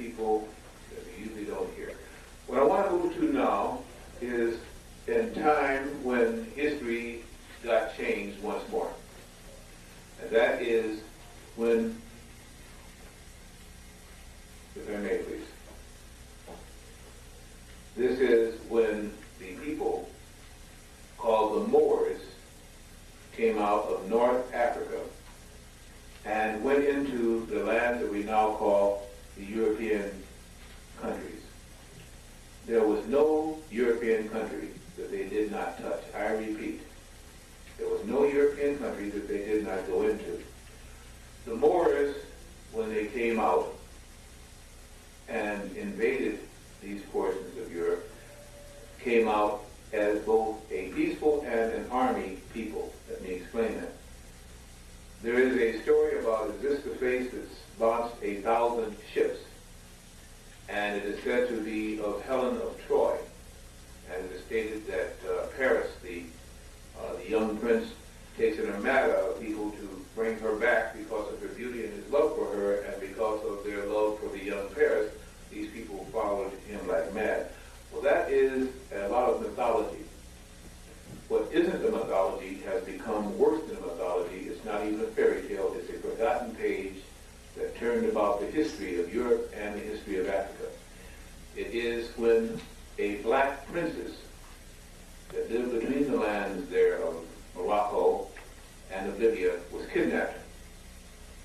people that we usually don't hear. What I want to move to now is in time when history got changed once more. And that is when, if I may please, this is when the people called the Moors came out of North Africa and went into the lands that we now call the European countries. There was no European country that they did not touch. I repeat, there was no European country that they did not go into. The Moors, when they came out and invaded these portions of Europe, came out as both a peaceful and an army people. Let me explain that. There is a story about, is this the face that's launched 1,000 ships? And it is said to be of Helen of Troy. And it is stated that Paris, the young prince, takes an armada of people to bring her back because of her beauty and his love for her, and because of their love for the young Paris, these people followed him like mad. Well, that is a lot of mythology. What isn't a mythology has become worse than a mythology. It's not even a fairy tale. It's a forgotten page that turned about the history of Europe and the history of Africa. It is when a black princess that lived between the lands there of Morocco and of Libya was kidnapped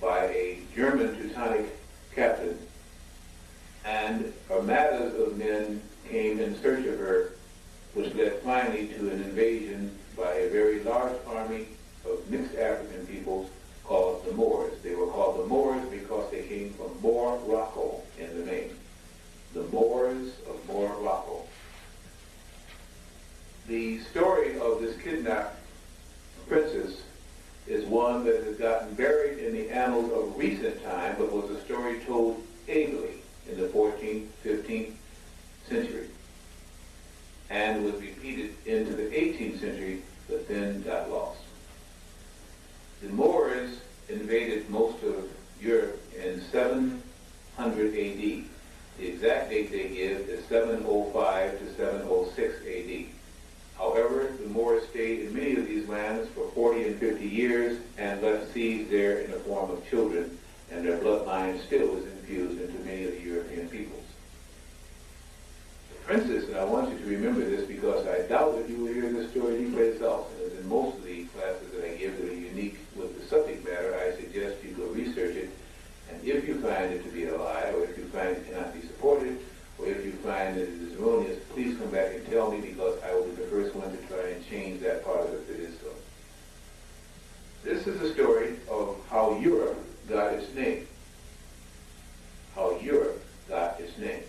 by a German Teutonic captain, and armadas of men came in search of her, which led finally to an invasion by a very large army of mixed African peoples called the Moors. They were called the Moors because they came from Morocco in the name. The Moors of Morocco. The story of this kidnapped princess is one that has gotten buried in the annals of recent time, but was a story told ably in the 14th, 15th century, and was repeated into the 18th century, but then got lost. The Moors invaded most of Europe in 700 AD. The exact date they give is 705 to 706 AD. However, the Moors stayed in many of these lands for 40 and 50 years and left seeds there in the form of children, and their bloodline still is infused into many of the European peoples. The princess, and I want you to remember this because I doubt that you will hear this story anyplace else, and as in most of the classes that I give that are unique with the subject matter, I suggest you go research it, and if you find it to be a lie, or if you find it cannot be supported, or if you find that it is erroneous, please come back and tell me, because I will be the first one to try and change that part of it if it is so. This is a story of how Europe got its name. How Europe got its name.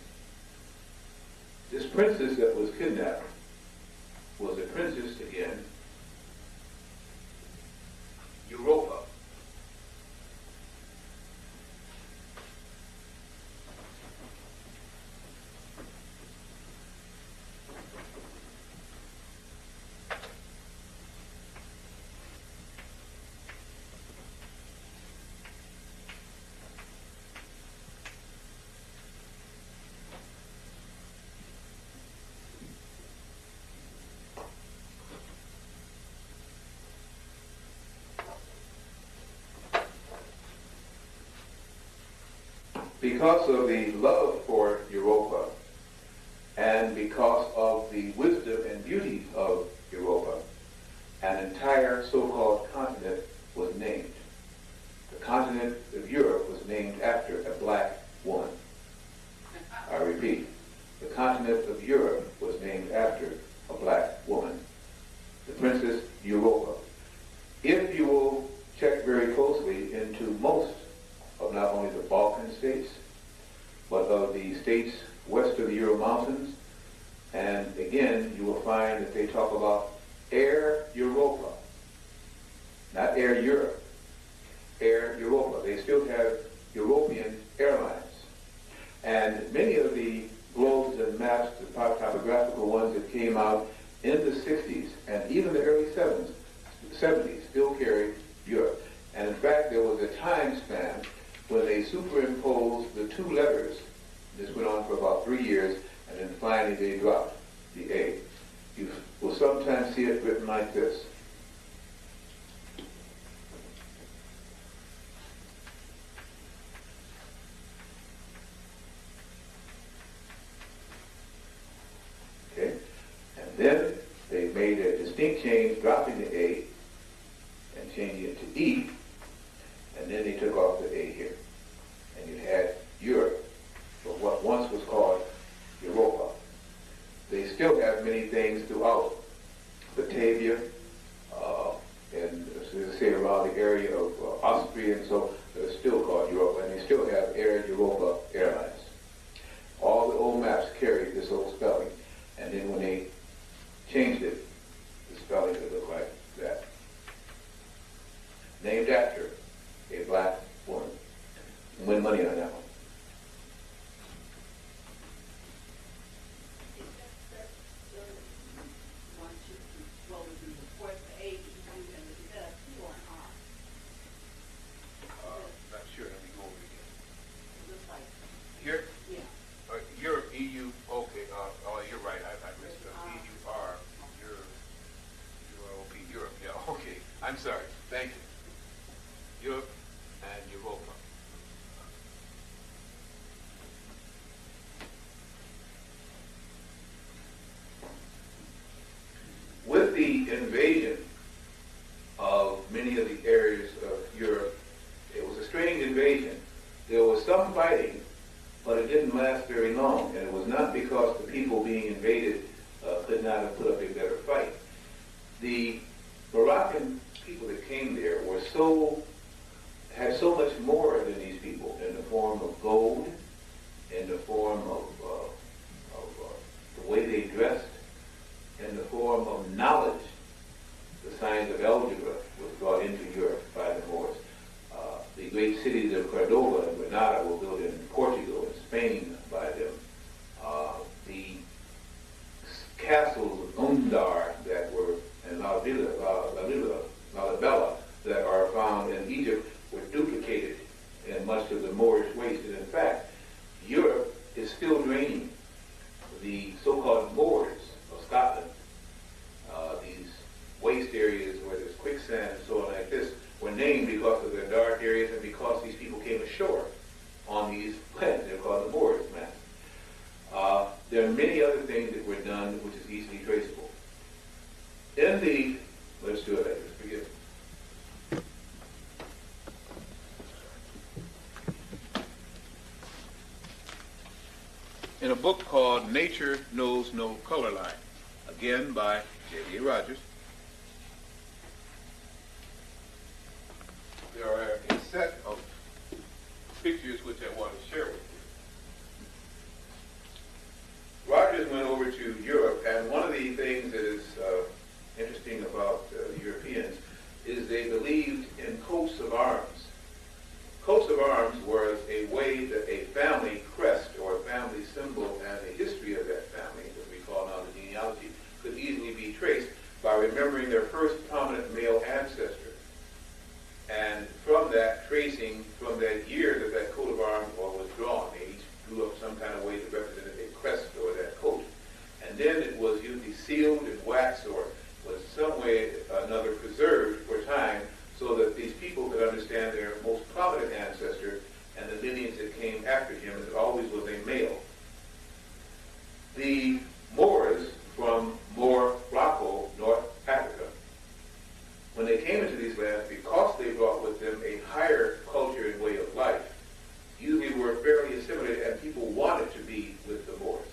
This princess that was kidnapped was a princess, again, Europa. Because of the love for Europa, and because of the wisdom and beauty of Europa, an entire so-called continent was named. The continent of Europe was named after a black woman. I repeat, the continent of Europe was named after a black woman, the Princess Europa. If you will check very closely into most of not only the Balkan states, but of the states west of the Ural Mountains, and again, you will find that they talk about Air Europa, not Air Europe, Air Europa. They still have European Airlines. And many of the globes and maps, the topographical ones that came out in the 60s and even the early 70s still carried Europe. And in fact, there was a time span when they superimposed the two letters This went on for about 3 years, and then finally they dropped the A. You will sometimes see it written like this. Okay? And then they made a distinct change, dropping the A and changing it to E, and then they took off the A here. And you had Europe, or what once was called Europa. They still have many things throughout Batavia, and as they say around the area of Austria, and so they're still called Europa, and they still have Air Europa Airlines. All the old maps carried this old spelling, and then when they changed it, the spelling would look like that. Named after a black woman. Win money on that one. Not sure. Let me go over again. Here? Europe, EU. Okay. Oh, you're right. I missed it. EUR. Europe. Yeah. Okay. I'm sorry. Thank you. Europe and Europa. With the invasion of many of the areas of Europe, it was a strange invasion. There was some fighting, but it didn't last very long, and it was not because the people being invaded could not have put up a better fight. The Moroccan people that came there had so much more than these people in the form of gold, in the form of the way they dressed, in the form of knowledge. The science of algebra was brought into Europe by the Moors. The great cities of Cordoba and Granada were built in Portugal and Spain by them. The castles of Undar that were in Lalibela that are found in Egypt were duplicated in much of the Moorish waste. And in fact, Europe is still draining the so-called Moors of Scotland. These waste areas where there's quicksand and so on like this were named because of their dark areas and because these people came ashore on these lands. They're called the Moors, man. There are many other things that were done which is easily traceable. Let's do it like this. Forgive me. In a book called Nature Knows No Color Line, again by J.D. Rogers, there are a set of pictures which I want to share with you. Rogers went over to Europe, and one of the things that is interesting about the Europeans is they believed in coats of arms. Coats of arms was a way that a family crest or a family symbol and the history of that family, that we call now the genealogy, could easily be traced by remembering their first prominent male ancestor. And from that, tracing from that year that that coat of arms was drawn, they each drew up some kind of way that represented a crest or that coat. And then it was usually sealed in wax or was some way or another preserved for time so that these people could understand their most prominent ancestor and the lineage that came after him, and it always was a male. The Moors from Moor, North Africa, when they came into these lands, because they brought with them a higher culture and way of life, usually were fairly assimilated, and people wanted to be with the Moors.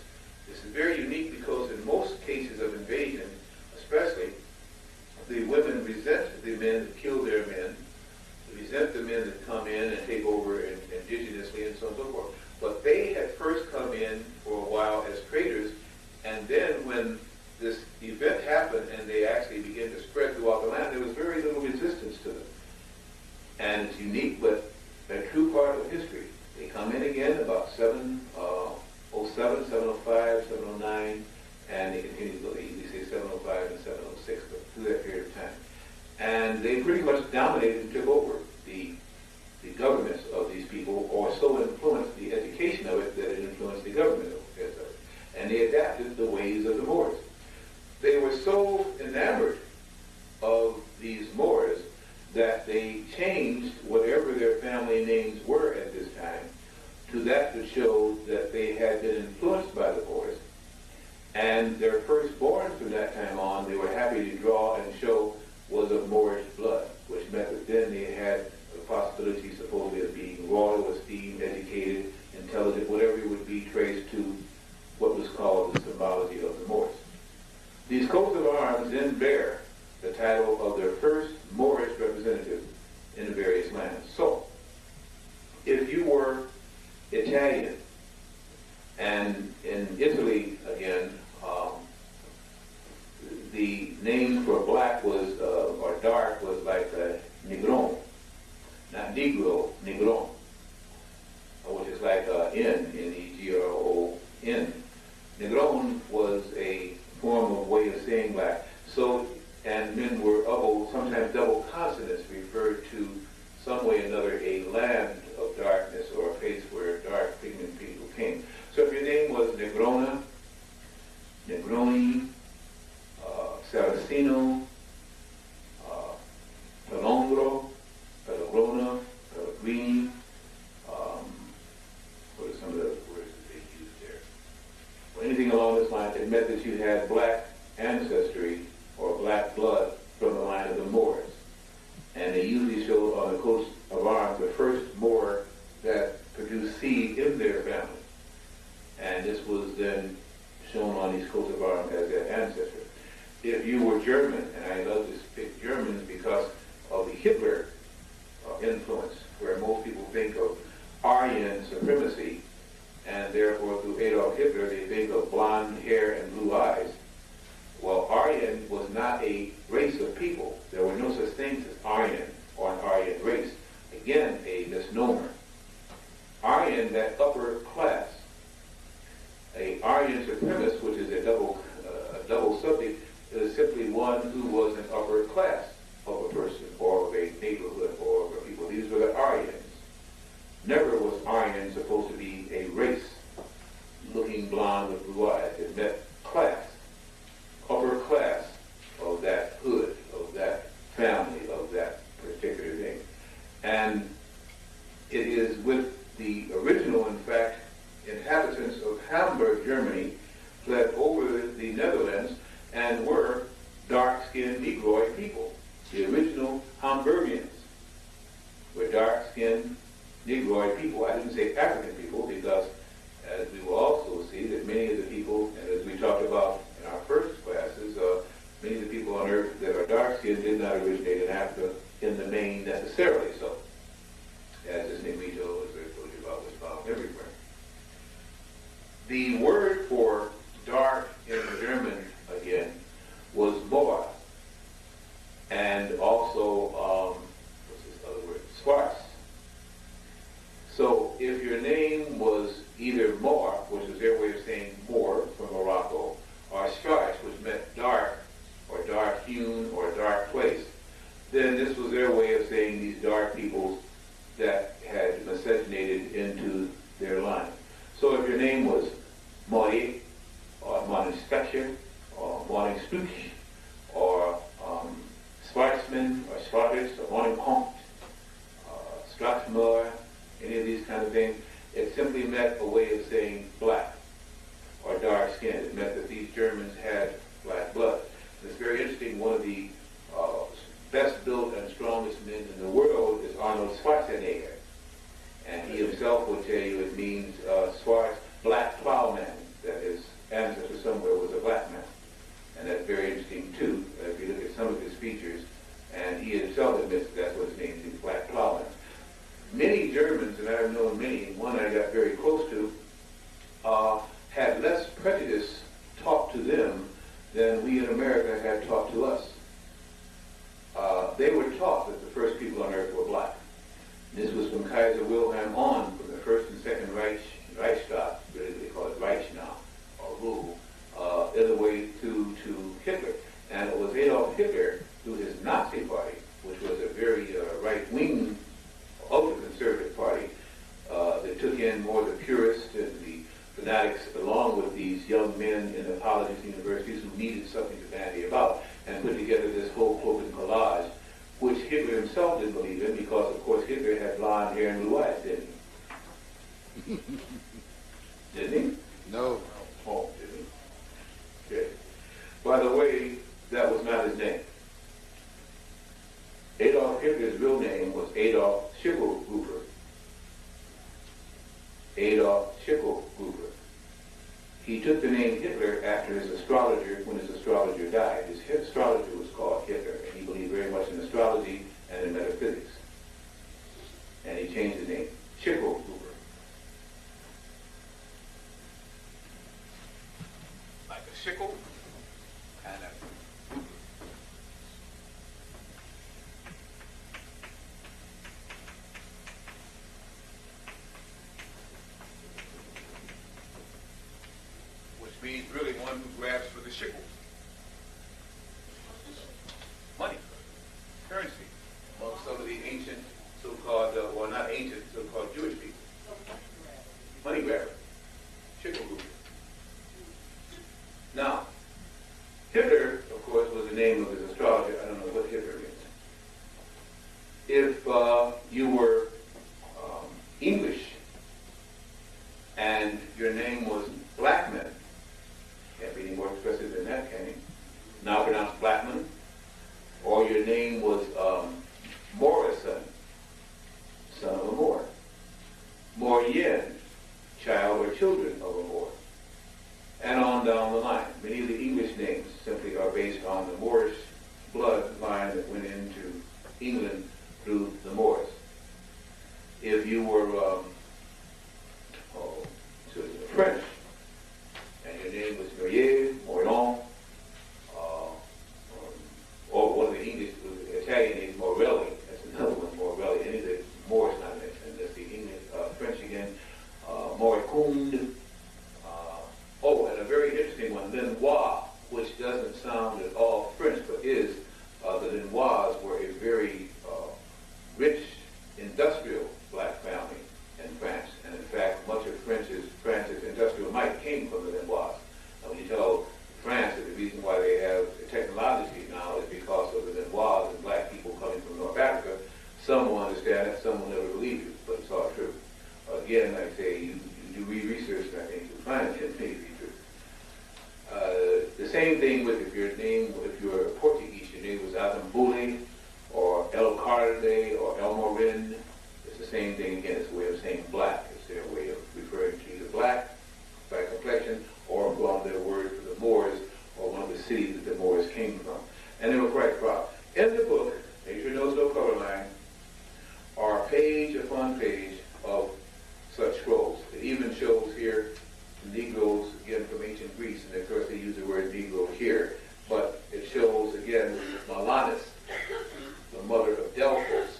This is very unique because in most cases of invasion, especially, the women resent the men that kill their men, resent the men that come in and take over indigenously and so on and so forth. But they had first come in for a while as traders, and then when this event happened and they actually began to spread throughout the land, there was very little resistance to them. And it's unique, but a true part of history. They come in again about 707, 705, 709, and they continue to go. They usually say 705 and 706, but through that period of time. And they pretty much dominated and took over the governments of these people, or so influenced the education of it that it influenced once the government has done it. And they adapted the ways of the Moors. They were so enamored of these Moors that they changed whatever their family names were at this time to that showed that they had been influenced by the Moors. And their firstborn from that time on, they were happy to draw and show was of Moorish blood, which meant that then they had the possibility supposedly of being royal, esteemed, educated, intelligent, whatever it would be traced to what was called the symbology of the Moors. These coats of arms then bear the title of their first Moorish representative in the various lands. So, if you were Italian, and in Italy, again, the name for black was, or dark, was like negron, not negro, negron, which is like N-E-G-R-O-N. Negron was a form of way of saying black. So, and men were sometimes double consonants referred to some way or another a land of darkness or a place where dark pigment people came. So if your name was Negrona, Negroni, Saraceno, Pelongro, Pelogrona, Pellegrini, what are some of the words that they used there? Well, anything along this line, it meant that you had black ancestry or black blood from the line of the Moors. And they usually showed on the coats of arms the first Moor that produced seed in their family. And this was then shown on these coats of arms as their ancestor. If you were German, and I love to pick Germans because of the Hitler influence, where most people think of Aryan supremacy, and therefore through Adolf Hitler they think of blonde hair and blue eyes. Well, Aryan was not a race of people. There were no such things as Aryan or an Aryan race. Again, a misnomer. Aryan, that upper class. A Aryan supremacist, which is a double subject, is simply one who was an upper class of a person or of a neighborhood or of a people. These were the Aryans. Never was Aryan supposed to be a race looking blonde with blue eyes. It meant class, upper class of that hood, of that family, of that particular thing. And it is with the original, in fact, inhabitants of Hamburg, Germany, fled over the Netherlands and were dark-skinned Negroid people. The original Hamburgians were dark-skinned Negroid people. I didn't say African people because, as we will also see, that many of the people, and as we talked about in our first classes, many of the people on earth that are dark-skinned did not originate in Africa in the main necessarily so. As this Negrito, as I told you about, was found everywhere. The word for dark in German, again, was Moor. And also, what's this other word? Schwarz. So if your name was either Moor, which is their way of saying Moor from Morocco, or Schwarz, which meant dark, or dark-hewn, or dark place, then this was their way of saying these dark peoples that had miscegenated into their line. So if your name was Moye, or Monispecher, or Moningstuch, or Schwarzman, or Schwarz, or Moninkompt, Strathmore, any of these kind of things, it simply meant a way of saying black, or dark-skinned. It meant that these Germans had black blood. And it's very interesting, one of the best built and strongest men in the world is Arnold Schwarzenegger. And he himself will tell you it means Schwarz, black plowman, that his ancestor somewhere was a black man. And that's very interesting too, if you look at some of his features, and he himself admits that's what his name is, black plowman. Many Germans, and I've known many, one I got very close to, had less prejudice taught to them than we in America had taught to us. They were taught that the first people on earth were black. This was from Kaiser Wilhelm on, from the First and Second Reichstag, fanatics along with these young men in the colleges and universities who needed something to bandy about, and put together this whole cloak and collage, which Hitler himself didn't believe in because, of course, Hitler had blonde hair and blue eyes, didn't he? Didn't he? No. Oh, didn't he? Okay. By the way, that was not his name. Adolf Hitler's real name was Adolf Schicklgruber. Adolf Schicklgruber. He took the name Hitler after his astrologer, when his astrologer died. His astrologer was called Hitler, and he believed very much in astrology and in metaphysics. And he changed the name Schicklgruber. Like a sickle and a Gruber. Which means really one who grabs for the sickle. Money, currency. Among some of the ancient so-called, well, not ancient, so-called Jewish people. Money grabber. Schicklgruber. Now, Hitler, of course, was the name of his astrologer. I don't know what Hitler means. If you were English and your name was Blackman, can't be any more expressive than that, can you? Now pronounced Blackman. Or your name was Morrison, son of a Moor. Moorian, child or children of a Moor. And on down the line. Many of the English names simply are based on the Moorish bloodline that went into England through the Moors. If you were French, and your name was Morier, Morion, or one of the English, Italian names, Morelli, that's another one, Morelli, any of the Moorish not mentioned, and that's the English, French again, Moricund. And a very interesting one, Lenoir, which doesn't sound at all French, but is. The Lenoirs were a very rich, industrial black family in France. And in fact, much of France's industrial might came from the Lenoirs. Now, when you tell France that the reason why they have technology now is because of the Lenoirs and black people coming from North Africa, some will understand it, some will never believe you, but it's all true. Again, like I say, you do research, and I think you'll find it may be true. The same thing with if you're Portuguese, your name was Azambule, or El Carde, or El Morin. It's the same thing again. It's a way of saying black. It's their way of referring to either black complexion, or from their word for the Moors, or one of the cities that the Moors came from. And they were quite proud. In the book, Nature Knows No Color Line, are page upon page of such scrolls. It even shows here Negroes, again, from ancient Greece, and of course they use the word Negro here, but it shows, again, Melanis, the mother of Delphos,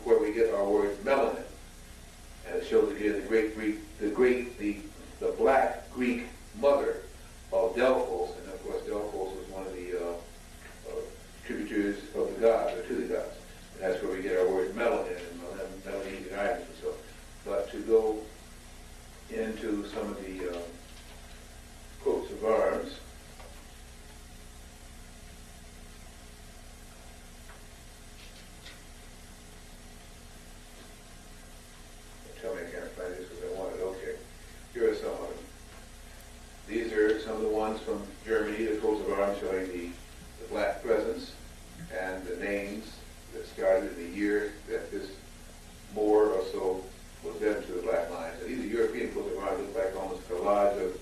where we get our word melanin. And it shows again the black Greek mother of Delphos, and of course Delphos was one of the tributaries of the gods, or to the gods. And that's where we get our word melanin, and Melanesian islands and so on. But to go into some of the coats of arms, tell me I can't find this because I want it. Okay, here are some of them. These are some of the ones from Germany, the coats of arms showing the black presence and the names that started in the year that this Moor or so was then to the black lines. And these are European coats of arms, look like almost a collage of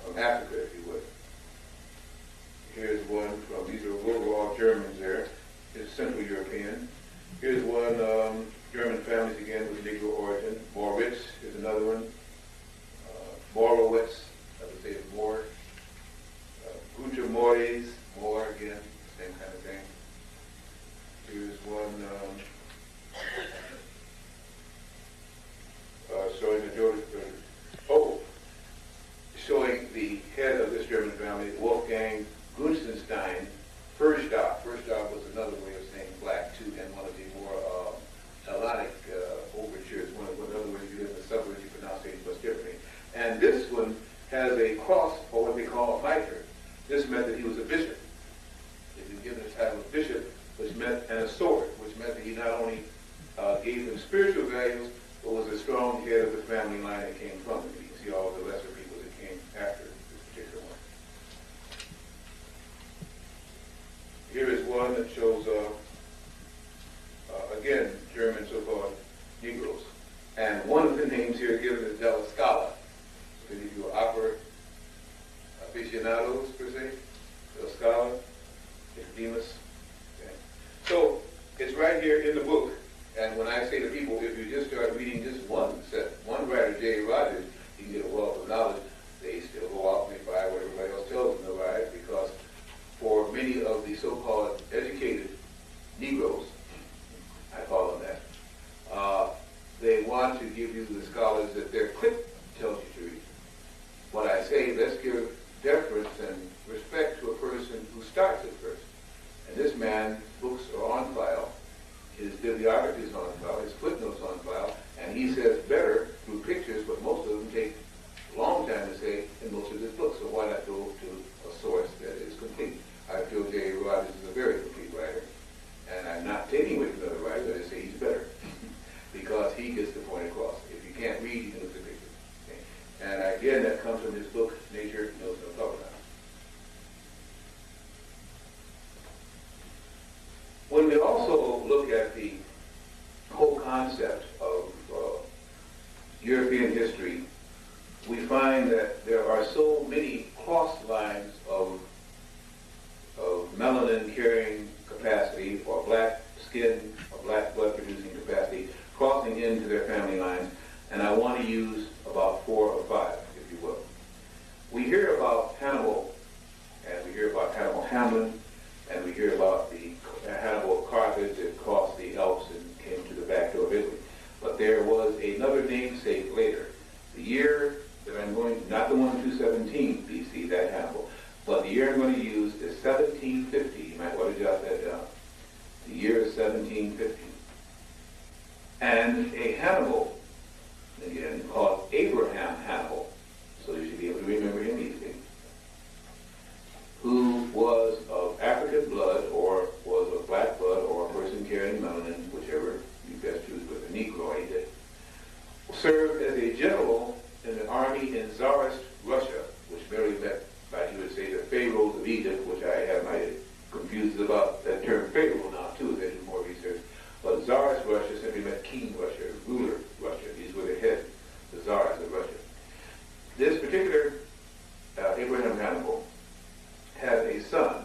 from Africa, if you would. Here's one from, these are overall Germans there. It's Central European. Here's one, German families again with Negro origin. Moritz is another one. Morowitz, I would say it's Moor. Guter Mores, Moor again, same kind of thing. Here's one, And this one has a cross, or what they call a mitre. This meant that he was a bishop. He was given the title of bishop, which meant, and a sword, which meant that he not only gave them spiritual values, but was a strong head of the family line that came from him. You can see all the lesser people that came after this particular one. Here is one that shows, again, German so-called Negroes. And one of the names here given is Della Scala. So if you are opera aficionados, per se, Della Scala, Nicodemus. Okay. So it's right here in the book. And when I say to people, if you just start reading just one writer, J. Rogers, you can get a wealth of knowledge. They still go out and they buy what everybody else tells them to buy, because for many of the so-called educated Negroes, I call them that, they want to give you the scholars that their clique tells you to read. When I say, let's give deference and respect to a person who starts it first. And this man's books are on file. His bibliography is on file, his footnotes on file, and he says better through pictures, but most of them take a long time to say in most of his books. So why not go to a source that is complete? I feel J. Rogers is a very complete writer, and I'm not taking away from another writer, but I say he's better because he gets the point across. If you can't read, you can look at the pictures. Okay? And again, that comes from his book, Nature Knows No Talk About. When we also look at the whole concept of European history, we find that there are so many cross lines of melanin-carrying capacity, or black skin, or black blood-producing capacity, crossing into their family lines, and I want to use about 4 or 5, if you will. We hear about Hannibal, and we hear about Hannibal Hamlin, and we hear about the Hannibal of Carthage that crossed the Alps and came to the back door of Italy. But there was another namesake later. The year that I'm going to, not the one 217 BC, that Hannibal, but the year I'm going to use is 1750. You might want to jot that down. The year is 1750. And a Hannibal, again, called Abraham Hannibal, so you should be able to remember him easily, who was of African blood, or was of black blood, or a person carrying melanin, whichever you best choose, with a Negroid, served as a general in the army in Tsarist Russia, which merely meant, like you would say, the pharaohs of Egypt, which I have my confused about that term pharaoh now too, as I do more research. But Tsarist Russia simply meant king Russia, ruler Russia. These were the heads, the Tsars of Russia. This particular Abraham Hannibal had a son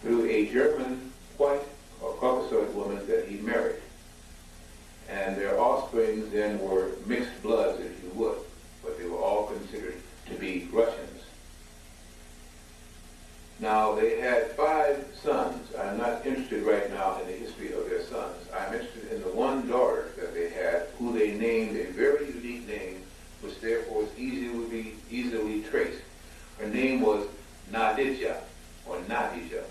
through a German white or Caucasoid woman that he married. And their offspring then were mixed bloods, if you would, but they were all considered to be Russians. Now, they had 5 sons. I'm not interested right now in the history of their sons. I'm interested in the one daughter that they had, who they named a very unique name, which therefore is easily traced. Her name was Nadija, or Nadija,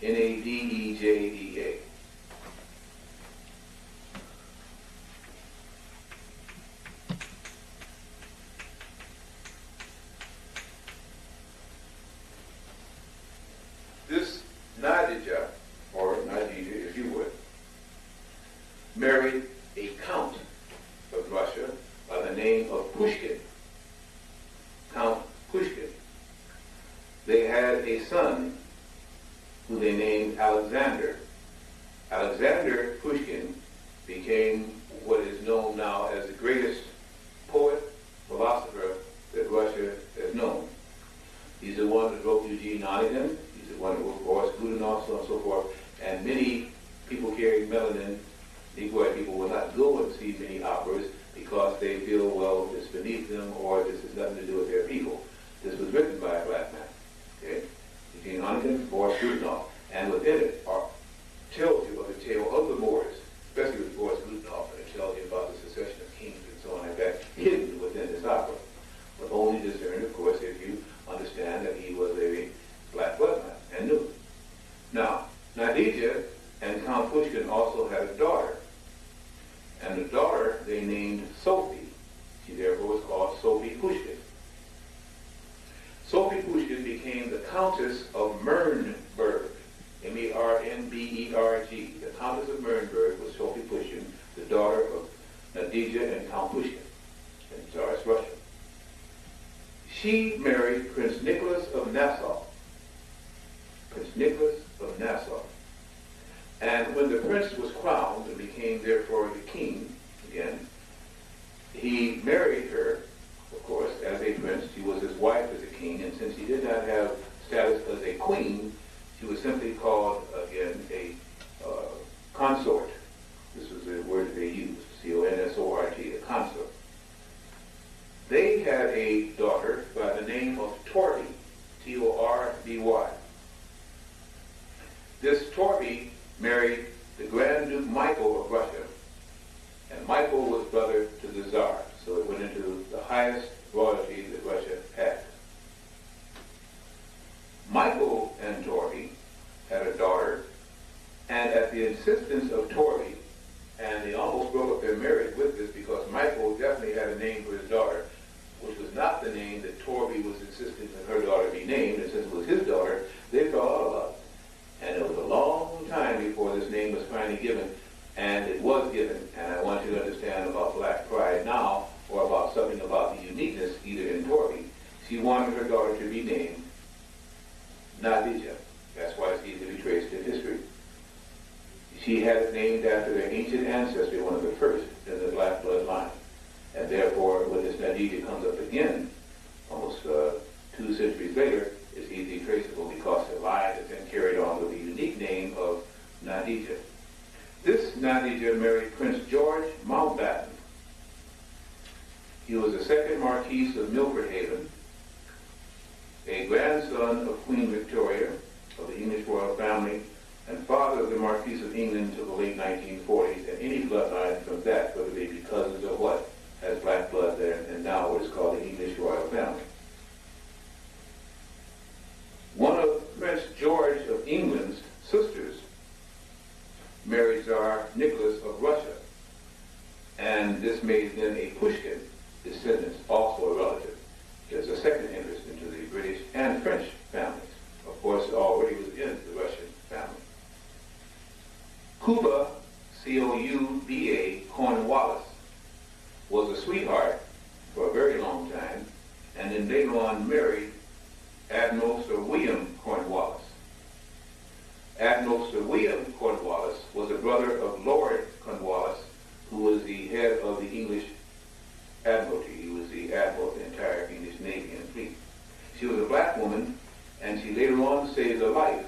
Nadejda. This Nadija, or Nadija, if you would, married a count of Russia by the name of Pushkin, Count Pushkin. They had a son who they named Alexander. Alexander Pushkin became what is known now as the greatest poet, philosopher that Russia has known. He's the one that wrote Eugene Onegin. He's the one that wrote Boris Godunov, so on and so forth. And many people carrying melanin, Negroid people, will not go and see many operas because they feel, well, it's beneath them, or this has nothing to do with their people. This was written by a black man. Okay? Eugene Onegin, Boris Godunov. And within it tells you of the tale of the Moors, especially with Boris Godunov, and it tells you about the succession of kings and so on like that, hidden within this opera. But only discerned, of course, if you understand that he was a black bloodline and knew. Now, Nadija and Count Pushkin also had a daughter. And the daughter they named Sophie. She therefore was called Sophie Pushkin. Pushkin. Sophie Pushkin became the Countess of Mernberg, M-E-R-N-B-E-R-G. The Countess of Mernberg was Sophie Pushkin, the daughter of Nadija and Count Pushkin in Tsarist Russia. She married Prince Nicholas of Nassau. Prince Nicholas of Nassau. And when the prince was crowned and became therefore the king again, he married her, of course, as a prince. She was his wife as a king, and since he did not have status as a queen, she was simply called, again, a consort. This was the word they used, C-O-N-S-O-R-T, a consort. They had a daughter by the name of Torby, T-O-R-B-Y. This Torby married the Grand Duke Michael of Russia, and Michael was brother to the Tsar, so it went into the highest royalty that Russia had. Michael and Torby had a daughter, and at the insistence of Torby, and they almost broke up their marriage with this because Michael definitely had a name for his daughter, which was not the name that Torby was insisting that her daughter be named, and since it was his daughter, they fell out about it. And it was a long time before this name was finally given, and it was given, and I want you to understand about black pride now, or about something about the uniqueness either in Torby. She wanted her daughter to be named Nadija. That's why it's easy to be traced in history. She had it named after their ancient ancestry, one of the first in the black blood line. And therefore, when this Nadija comes up again, almost 2 centuries later, it's easily traceable because the line is then carried on with the unique name of Nadija. This Nadija married Prince George Mountbatten. He was the second Marquis of Milford Haven, a grandson of Queen Victoria of the English royal family, and father of the Marquis of England until the late 1940s, and any bloodline from that, whether they be cousins or what, has black blood there, and now what is called the English royal family. One of Prince George of England's sisters married Tsar Nicholas of Russia, and this made them a Pushkin descendants, also a relative. There's a second interest into the British and French families. Of course, already was in the Russian family. Cuba, C-O-U-B-A, Cornwallis, was a sweetheart for a very long time, and then later on married Admiral Sir William Cornwallis. Admiral Sir William Cornwallis was a brother of Lord Cornwallis, who was the head of the English Admiralty. He was the admiral of the entire English Navy and fleet. She was a black woman, and she later on saved the life